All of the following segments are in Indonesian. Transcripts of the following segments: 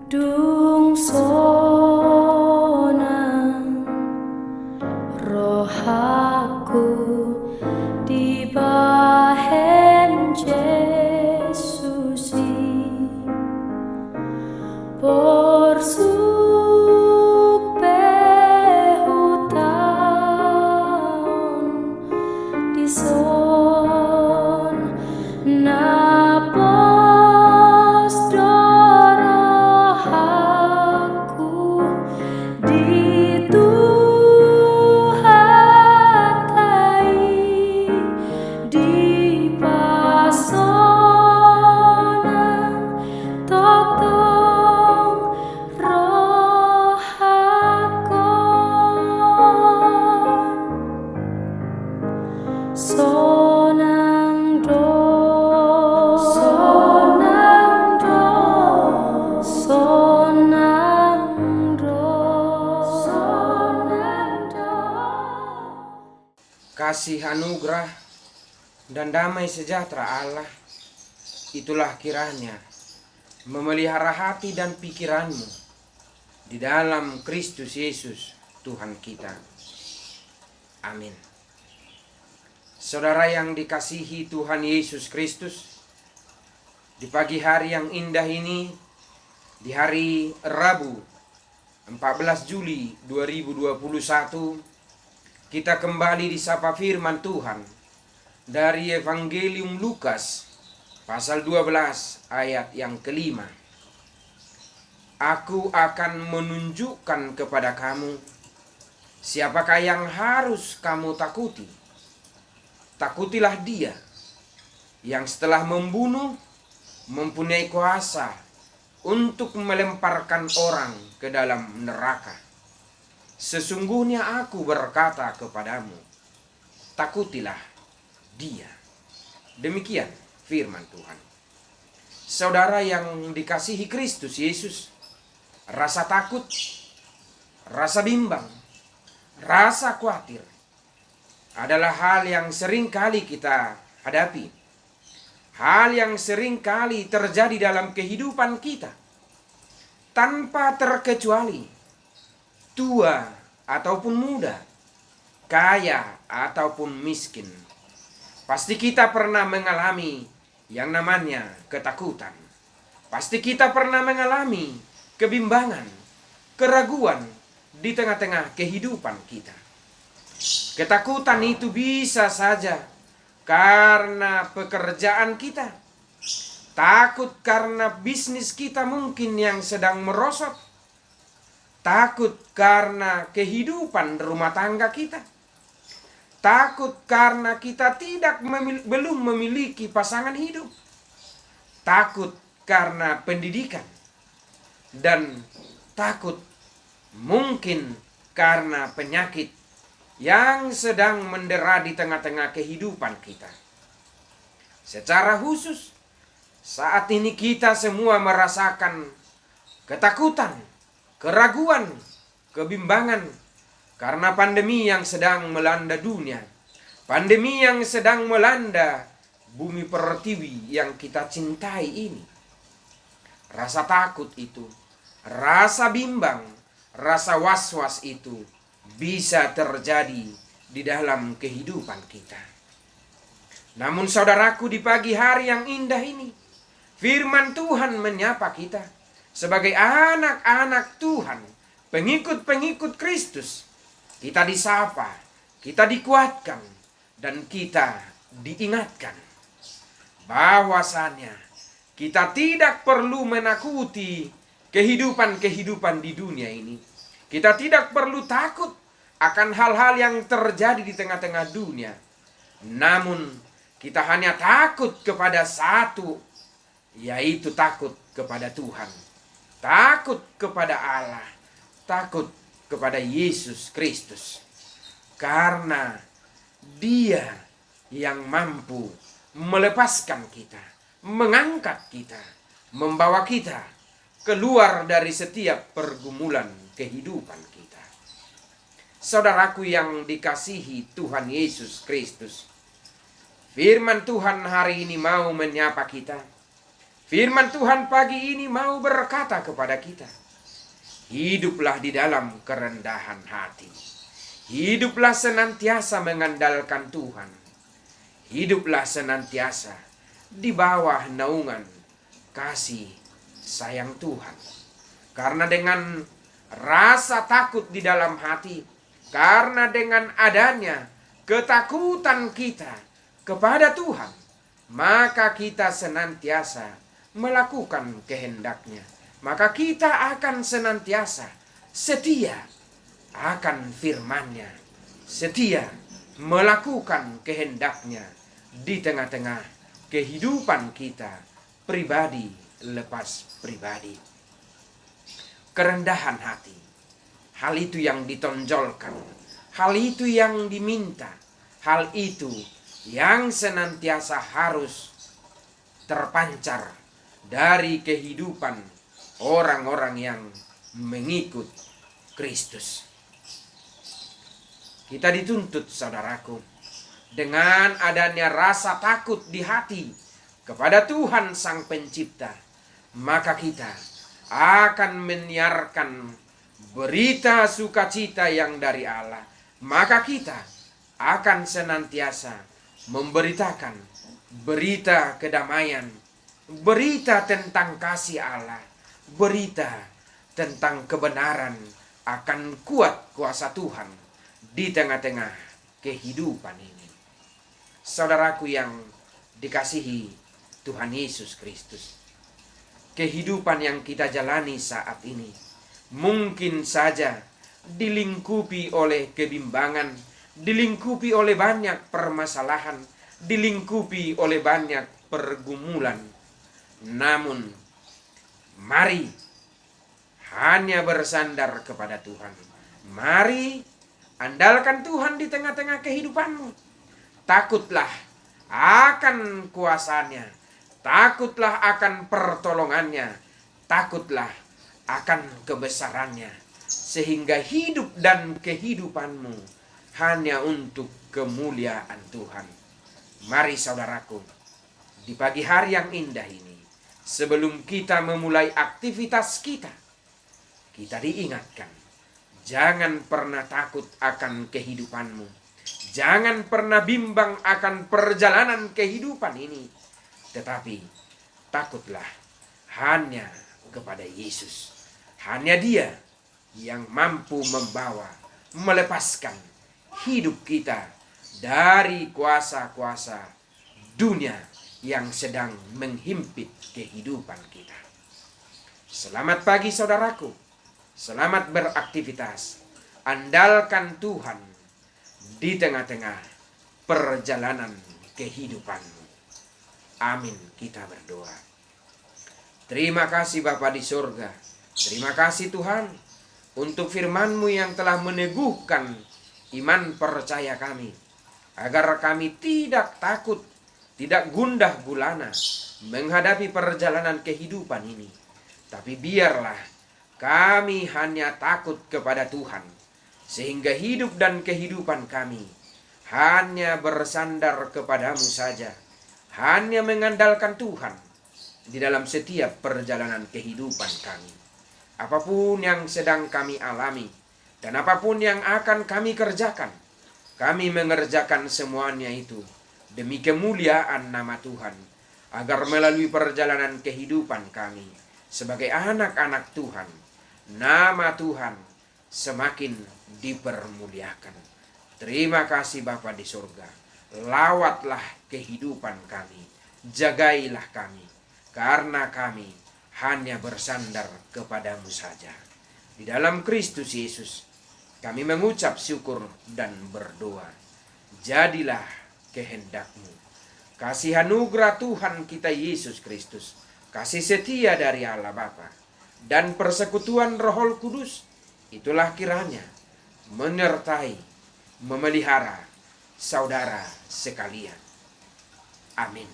Dungsona rohaku di bahen Yesusi porsuk pehutan di son napos dorohaku di Tuhatai di pasona totong rohakon sonang do sonang do sonang do sonang do. Kasih anugerah dan damai sejahtera Allah, itulah kiranya memelihara hati dan pikiranmu di dalam Kristus Yesus Tuhan kita. Amin. Saudara yang dikasihi Tuhan Yesus Kristus, di pagi hari yang indah ini, di hari Rabu 14 Juli 2021, kita kembali disapa firman Tuhan dari Evangelium Lukas pasal 12 ayat yang kelima. Aku akan menunjukkan kepada kamu siapakah yang harus kamu takuti. Takutilah Dia yang setelah membunuh mempunyai kuasa untuk melemparkan orang ke dalam neraka. Sesungguhnya aku berkata kepadamu, takutilah Dia. Demikian firman Tuhan. Saudara yang dikasihi Kristus Yesus, rasa takut, rasa bimbang, rasa khawatir adalah hal yang sering kali kita hadapi. Hal yang sering kali terjadi dalam kehidupan kita. Tanpa terkecuali, tua ataupun muda, kaya ataupun miskin. Pasti kita pernah mengalami yang namanya ketakutan. Pasti kita pernah mengalami kebimbangan, keraguan di tengah-tengah kehidupan kita. Ketakutan itu bisa saja karena pekerjaan kita. Takut karena bisnis kita mungkin yang sedang merosot. Takut karena kehidupan rumah tangga kita. Takut karena kita belum memiliki pasangan hidup. Takut karena pendidikan. Dan takut mungkin karena penyakit yang sedang mendera di tengah-tengah kehidupan kita. Secara khusus, saat ini kita semua merasakan ketakutan, keraguan, kebimbangan karena pandemi yang sedang melanda dunia. Pandemi yang sedang melanda bumi pertiwi yang kita cintai ini. Rasa takut itu, rasa bimbang, rasa was-was itu bisa terjadi di dalam kehidupan kita. Namun saudaraku, di pagi hari yang indah ini, firman Tuhan menyapa kita sebagai anak-anak Tuhan, pengikut-pengikut Kristus. Kita disapa, kita dikuatkan, dan kita diingatkan bahwasannya kita tidak perlu menakuti kehidupan-kehidupan di dunia ini. Kita tidak perlu takut akan hal-hal yang terjadi di tengah-tengah dunia. Namun kita hanya takut kepada satu, yaitu takut kepada Tuhan. Takut kepada Allah. Takut kepada Yesus Kristus. Karena Dia yang mampu melepaskan kita, mengangkat kita, membawa kita keluar dari setiap pergumulan kehidupan kita. Saudaraku yang dikasihi Tuhan Yesus Kristus, firman Tuhan hari ini mau menyapa kita Firman Tuhan pagi ini mau berkata kepada kita, hiduplah di dalam kerendahan hati. Hiduplah senantiasa mengandalkan Tuhan. Hiduplah senantiasa di bawah naungan kasih sayang Tuhan. Karena dengan rasa takut di dalam hati, karena dengan adanya ketakutan kita kepada Tuhan, maka kita senantiasa melakukan kehendaknya. Maka kita akan senantiasa setia akan firman-Nya, setia melakukan kehendaknya di tengah-tengah kehidupan kita pribadi lepas pribadi. Kerendahan hati, hal itu yang ditonjolkan, hal itu yang diminta, hal itu yang senantiasa harus terpancar dari kehidupan orang-orang yang mengikut Kristus. Kita dituntut, saudaraku, dengan adanya rasa takut di hati kepada Tuhan Sang Pencipta, maka kita akan menyiarkan berita sukacita yang dari Allah. Maka kita akan senantiasa memberitakan berita kedamaian, berita tentang kasih Allah, berita tentang kebenaran akan kuat kuasa Tuhan di tengah-tengah kehidupan ini. Saudaraku yang dikasihi Tuhan Yesus Kristus, kehidupan yang kita jalani saat ini mungkin saja dilingkupi oleh kebimbangan, dilingkupi oleh banyak permasalahan, dilingkupi oleh banyak pergumulan. Namun, mari hanya bersandar kepada Tuhan. Mari andalkan Tuhan di tengah-tengah kehidupanmu. Takutlah akan kuasanya, takutlah akan pertolongannya, takutlah akan kebesarannya, sehingga hidup dan kehidupanmu hanya untuk kemuliaan Tuhan. Mari saudaraku, di pagi hari yang indah ini, sebelum kita memulai aktivitas kita diingatkan, jangan pernah takut akan kehidupanmu. Jangan pernah bimbang akan perjalanan kehidupan ini. Tetapi takutlah hanya kepada Yesus. Hanya Dia yang mampu membawa, melepaskan hidup kita dari kuasa-kuasa dunia yang sedang menghimpit kehidupan kita. Selamat pagi saudaraku. Selamat beraktivitas. Andalkan Tuhan di tengah-tengah perjalanan kehidupanmu. Amin. Kita berdoa. Terima kasih Bapa di surga. Terima kasih Tuhan untuk firman-Mu yang telah meneguhkan iman percaya kami, agar kami tidak takut, tidak gundah gulana menghadapi perjalanan kehidupan ini. Tapi biarlah kami hanya takut kepada Tuhan, sehingga hidup dan kehidupan kami hanya bersandar kepadamu saja, hanya mengandalkan Tuhan di dalam setiap perjalanan kehidupan kami. Apapun yang sedang kami alami dan apapun yang akan kami kerjakan, kami mengerjakan semuanya itu demi kemuliaan nama Tuhan, agar melalui perjalanan kehidupan kami sebagai anak-anak Tuhan, nama Tuhan semakin dipermuliakan. Terima kasih Bapa di surga. Lawatlah kehidupan kami, jagailah kami, karena kami hanya bersandar kepadamu saja. Di dalam Kristus Yesus kami mengucap syukur dan berdoa. Jadilah kehendak-Mu. Kasih anugerah Tuhan kita Yesus Kristus, kasih setia dari Allah Bapa, dan persekutuan Roh Kudus, itulah kiranya menyertai, memelihara saudara sekalian. Amin.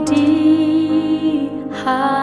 di hati